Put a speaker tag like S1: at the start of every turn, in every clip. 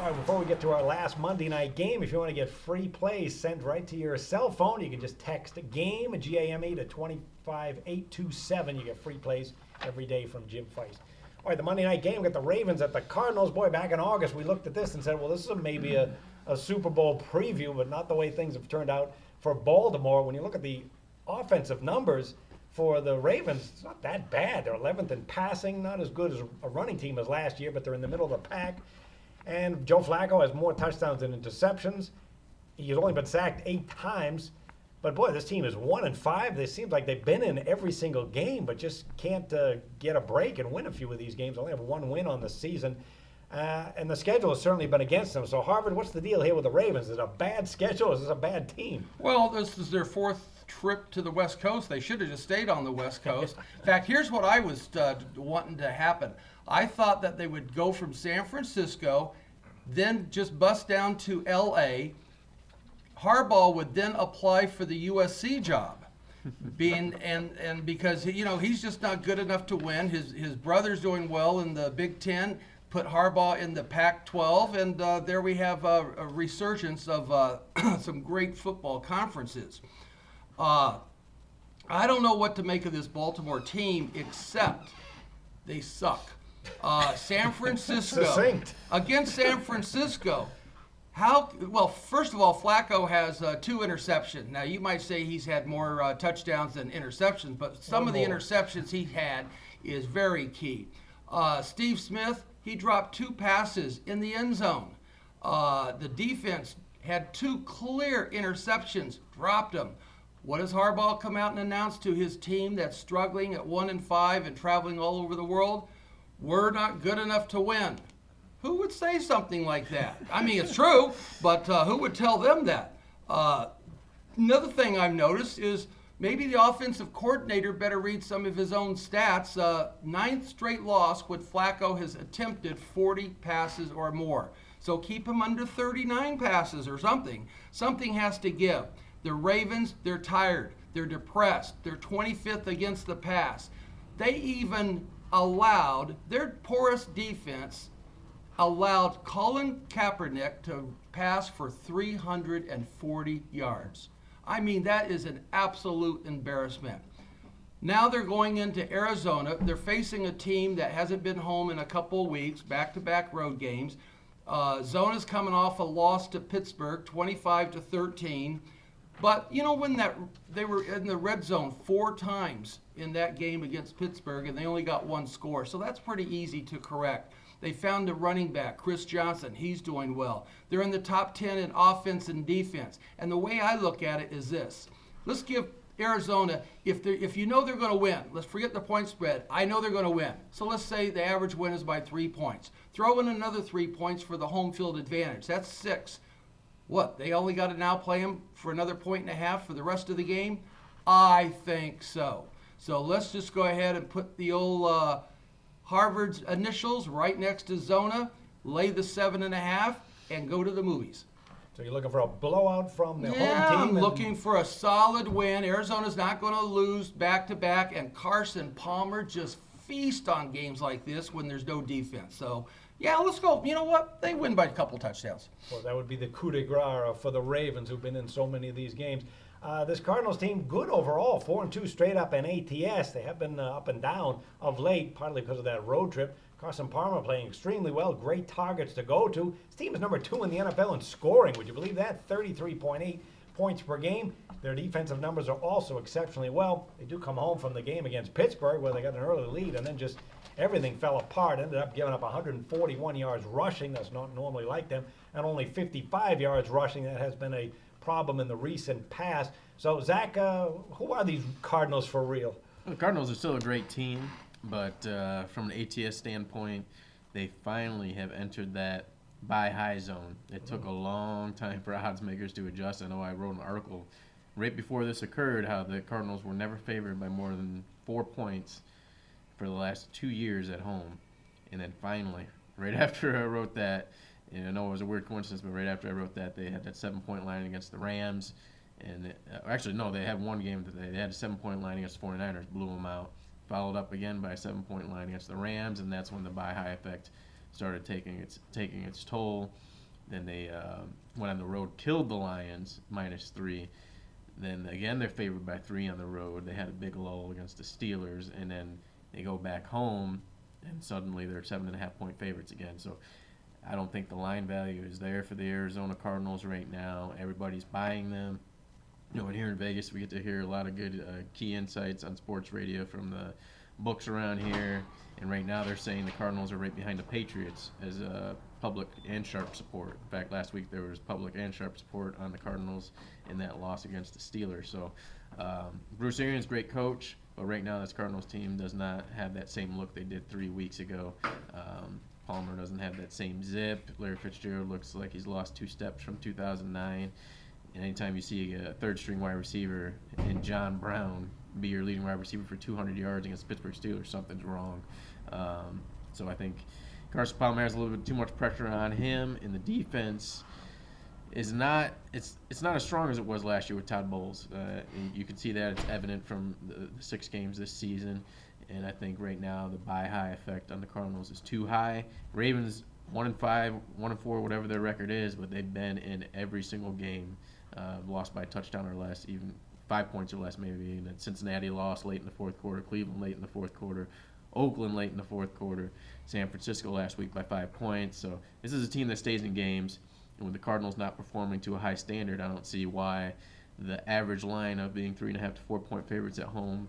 S1: All right, before we get to our last Monday night game, if you want to get free plays sent right to your cell phone, you can just text GAME, G-A-M-E, to 25827. You get free plays every day from Jim Feist. All right, the Monday night game, we got the Ravens at the Cardinals. Boy, back in August, we looked at this and said, well, this is maybe a Super Bowl preview, but not the way things have turned out for Baltimore. When you look at the offensive numbers for the Ravens, it's not that bad. They're 11th in passing, not as good as a running team as last year, but they're in the middle of the pack. And Joe Flacco has more touchdowns than interceptions. He's only been sacked 8 times. But boy, this team is 1-5. It seems like they've been in every single game, but just can't get a break and win a few of these games. Only have 1 win on the season. And the schedule has certainly been against them. So, Harvard, what's the deal here with the Ravens? Is it a bad schedule or is this a bad team?
S2: Well, this is their 4th trip to the West Coast. They should have just stayed on the West Coast. In fact, here's what I was wanting to happen. I thought that they would go from San Francisco, then just bust down to L.A. Harbaugh would then apply for the USC job, and because he's just not good enough to win. His brother's doing well in the Big Ten. Put Harbaugh in the Pac-12, and there we have a resurgence of some great football conferences. I don't know what to make of this Baltimore team, except they suck. San Francisco against San Francisco. First of all, Flacco has 2 interceptions. Now, you might say he's had more touchdowns than interceptions, but some of the interceptions he had is very key. Steve Smith, he dropped 2 passes in the end zone. The defense had 2 clear interceptions, dropped them. What does Harbaugh come out and announce to his team that's struggling at 1-5 and traveling all over the world? We're not good enough to win. Who would say something like that? I mean, it's true, but who would tell them that? Another thing I've noticed is maybe the offensive coordinator better read some of his own stats. 9th straight loss when Flacco has attempted 40 passes or more. So keep him under 39 passes or something. Something has to give. The Ravens, they're tired. They're depressed. They're 25th against the pass. They even allowed, their porous defense allowed Colin Kaepernick to pass for 340 yards. I mean, that is an absolute embarrassment. Now they're going into Arizona. They're facing a team that hasn't been home in a couple of weeks, back-to-back road games. Zona's coming off a loss to Pittsburgh, 25-13. But when they were in the red zone 4 times in that game against Pittsburgh, and they only got 1 score, so that's pretty easy to correct. They found a running back, Chris Johnson. He's doing well. They're in the top 10 in offense and defense. And the way I look at it is this. Let's give Arizona, if you know they're going to win, let's forget the point spread. I know they're going to win. So let's say the average win is by 3 points. Throw in another 3 points for the home field advantage. That's 6. What, they only got to now play him for another 1.5 for the rest of the game? I think so. So let's just go ahead and put the old Harvard's initials right next to Zona, lay the 7.5, and go to the movies.
S1: So you're looking for a blowout from the home team?
S2: Yeah, I'm looking for a solid win. Arizona's not going to lose back-to-back, and Carson Palmer just feast on games like this when there's no defense. So, yeah, let's go. You know what? They win by a couple touchdowns.
S1: Well, that would be the coup de grace for the Ravens, who've been in so many of these games. This Cardinals team, good overall, 4-2 straight up in ATS. They have been up and down of late, partly because of that road trip. Carson Palmer playing extremely well, great targets to go to. His team is number 2 in the NFL in scoring. Would you believe that? 33.8 points per game. Their defensive numbers are also exceptionally well. They do come home from the game against Pittsburgh where they got an early lead and then just everything fell apart. Ended up giving up 141 yards rushing. That's not normally like them. And only 55 yards rushing. That has been a problem in the recent past. So, Zach, who are these Cardinals for real?
S3: Well, the Cardinals are still a great team, but from an ATS standpoint, they finally have entered that buy high zone. It took a long time for odds makers to adjust. I know I wrote an article right before this occurred how the Cardinals were never favored by more than 4 points for the last 2 years at home. And then finally, right after I wrote that, and I know it was a weird coincidence, but right after I wrote that, they had that 7-point line against the Rams. And actually, no, they had one game that they had a 7-point line against the 49ers, blew them out. Followed up again by a 7-point line against the Rams, and that's when the buy high effect started taking its toll. Then they went on the road, killed the Lions, -3. Then again, they're favored by 3 on the road. They had a big lull against the Steelers, and then they go back home, and suddenly they're 7.5-point favorites again. So I don't think the line value is there for the Arizona Cardinals right now. Everybody's buying them. And here in Vegas, we get to hear a lot of good key insights on sports radio from the books around here. And right now, they're saying the Cardinals are right behind the Patriots as public and sharp support. In fact, last week there was public and sharp support on the Cardinals in that loss against the Steelers. So Bruce Arians, great coach, but right now this Cardinals team does not have that same look they did 3 weeks ago. Palmer doesn't have that same zip. Larry Fitzgerald looks like he's lost 2 steps from 2009. And anytime you see a third-string wide receiver in John Brown be your leading wide receiver for 200 yards against the Pittsburgh Steelers, something's wrong. So I think Carson Palmer has a little bit too much pressure on him, and the defense is not it's not as strong as it was last year with Todd Bowles. You can see that it's evident from the 6 games this season, and I think right now the buy high effect on the Cardinals is too high. Ravens 1-5, 1-4, whatever their record is, but they've been in every single game, lost by a touchdown or less, even 5 points or less maybe. And then Cincinnati lost late in the fourth quarter, Cleveland late in the fourth quarter, Oakland late in the fourth quarter, San Francisco last week by 5 points. So this is a team that stays in games. And with the Cardinals not performing to a high standard, I don't see why the average line of being 3.5 to 4 point favorites at home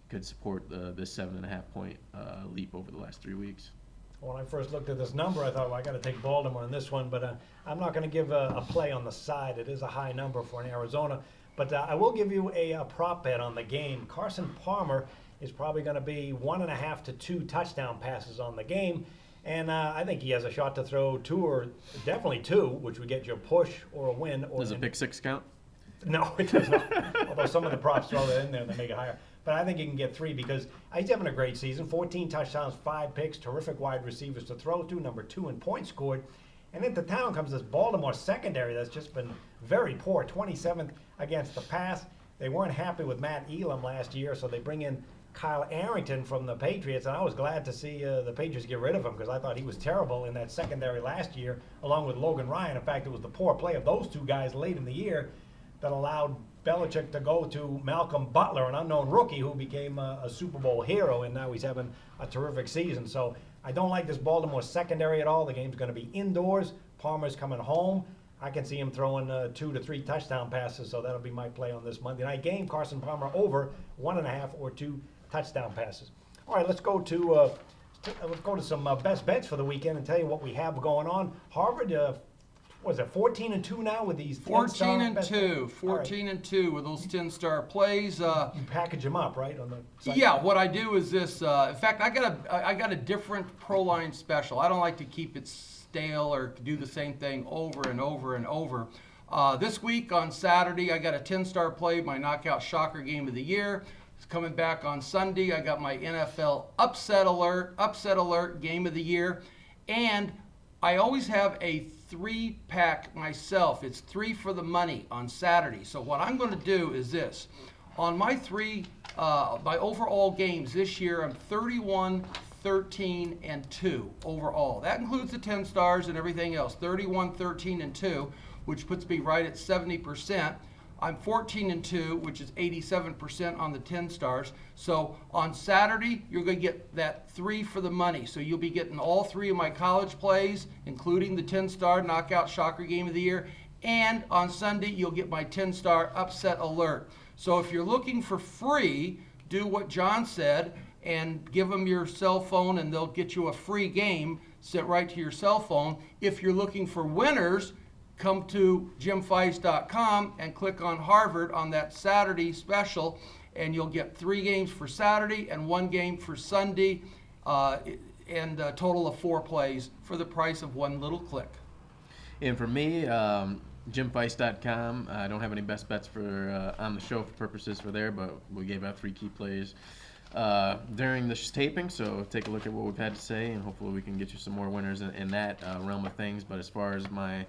S3: could support this 7.5 point leap over the last 3 weeks.
S1: When I first looked at this number, I thought, well, I got to take Baltimore on this one, but I'm not going to give a play on the side. It is a high number for an Arizona. But I will give you a prop bet on the game. Carson Palmer is probably going to be 1.5 to 2 touchdown passes on the game. And I think he has a shot to throw 2 or definitely 2, which would get you a push or a win. Or
S3: Does a pick 6 count?
S1: No, it does not. Although some of the props throw that in there, they make it higher. But I think you can get 3 because he's having a great season. 14 touchdowns, 5 picks, terrific wide receivers to throw to, number 2 in points scored. And into town comes this Baltimore secondary that's just been very poor, 27th against the pass. They weren't happy with Matt Elam last year, so they bring in Kyle Arrington from the Patriots, and I was glad to see the Patriots get rid of him because I thought he was terrible in that secondary last year, along with Logan Ryan. In fact, it was the poor play of those 2 guys late in the year that allowed Belichick to go to Malcolm Butler, an unknown rookie who became a Super Bowl hero, and now he's having a terrific season. So I don't like this Baltimore secondary at all. The game's going to be indoors. Palmer's coming home. I can see him throwing 2 to 3 touchdown passes, so that'll be my play on this Monday night game. Carson Palmer over 1.5 or 2 touchdown passes. All right, let's go to some best bets for the weekend and tell you what we have going on. Harvard, what is it, 14-2 now with these
S2: 14-2, 14-2 with those 10-star plays.
S1: You package them up, right, on the site?
S2: Yeah, what I do is this. In fact, I got a different Pro-Line special. I don't like to keep it stale or do the same thing over and over and over. This week on Saturday, I got a 10-star play, my knockout shocker game of the year. It's coming back on Sunday. I got my NFL upset alert game of the year, and I always have a 3-pack myself. It's 3 for the money on Saturday. So what I'm going to do is this. On my my overall games this year, I'm 31, 13, and 2 overall. That includes the 10 stars and everything else. 31, 13, and 2, which puts me right at 70%. I'm 14-2, which is 87% on the 10 stars. So on Saturday, you're going to get that 3 for the money. So you'll be getting all 3 of my college plays, including the 10-star knockout shocker game of the year. And on Sunday, you'll get my 10-star upset alert. So if you're looking for free, do what John said and give them your cell phone, and they'll get you a free game sent right to your cell phone. If you're looking for winners, come to jimfeist.com and click on Harvard on that Saturday special, and you'll get 3 games for Saturday and 1 game for Sunday, and a total of 4 plays for the price of 1 little click.
S3: And for me, jimfeist.com. I don't have any best bets for on the show for purposes for there, but we gave out 3 key plays during this taping, so take a look at what we've had to say, and hopefully we can get you some more winners in that realm of things. But as far as my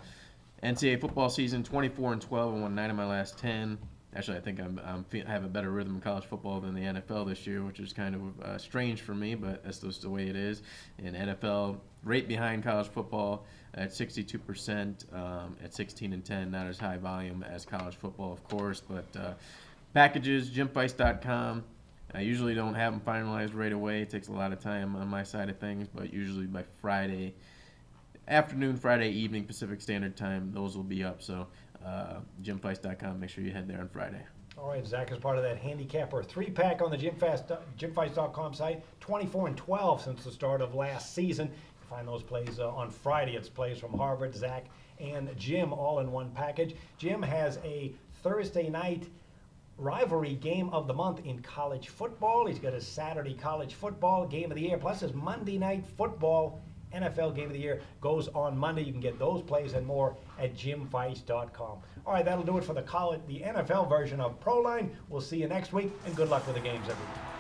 S3: NCAA football season, 24-12, and won 9 of my last 10. Actually, I think I have a better rhythm in college football than the NFL this year, which is kind of strange for me, but that's just the way it is. And NFL, right behind college football. at 62%, at 16-10. Not as high volume as college football, of course, but packages, gymfights.com. I usually don't have them finalized right away. It takes a lot of time on my side of things, but usually by Friday afternoon, Friday evening, Pacific Standard Time, those will be up. So gymfights.com, make sure you head there on Friday.
S1: All right, Zach is part of that handicapper 3-pack on the gymfights.com site. 24-12 since the start of last season. You find those plays on Friday. It's plays from Harvard, Zach, and Jim all in one package. Jim has a Thursday night rivalry game of the month in college football. He's got his Saturday college football game of the year, plus his Monday night football NFL game of the year goes on Monday. You can get those plays and more at gymfights.com. All right, that'll do it for the NFL version of ProLine. We'll see you next week, and good luck with the games, everyone.